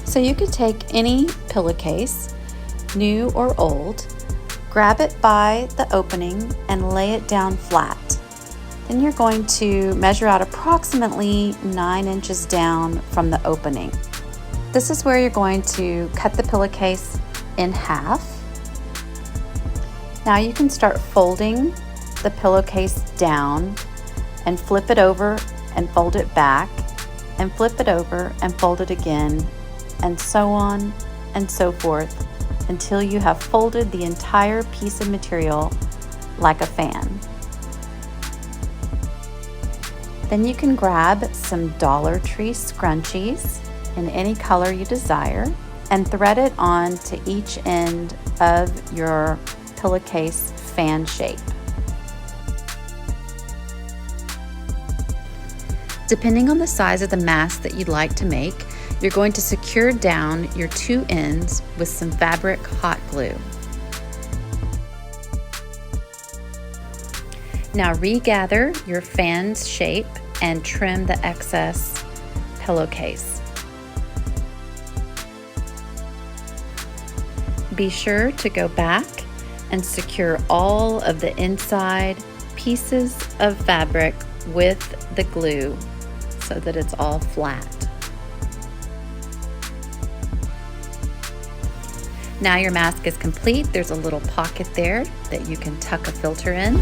So you could take any pillowcase, new or old, grab it by the opening and lay it down flat. Then you're going to measure out approximately 9 inches down from the opening. This is where you're going to cut the pillowcase in half. Now you can start folding the pillowcase down and flip it over and fold it back and flip it over and fold it again, and so on and so forth until you have folded the entire piece of material like a fan. Then you can grab some Dollar Tree scrunchies in any color you desire and thread it on to each end of your pillowcase fan shape. Depending on the size of the mask that you'd like to make, you're going to secure down your 2 ends with some fabric hot glue. Now regather your fan's shape and trim the excess pillowcase. Be sure to go back and secure all of the inside pieces of fabric with the glue so that it's all flat. Now your mask is complete. There's a little pocket there that you can tuck a filter in.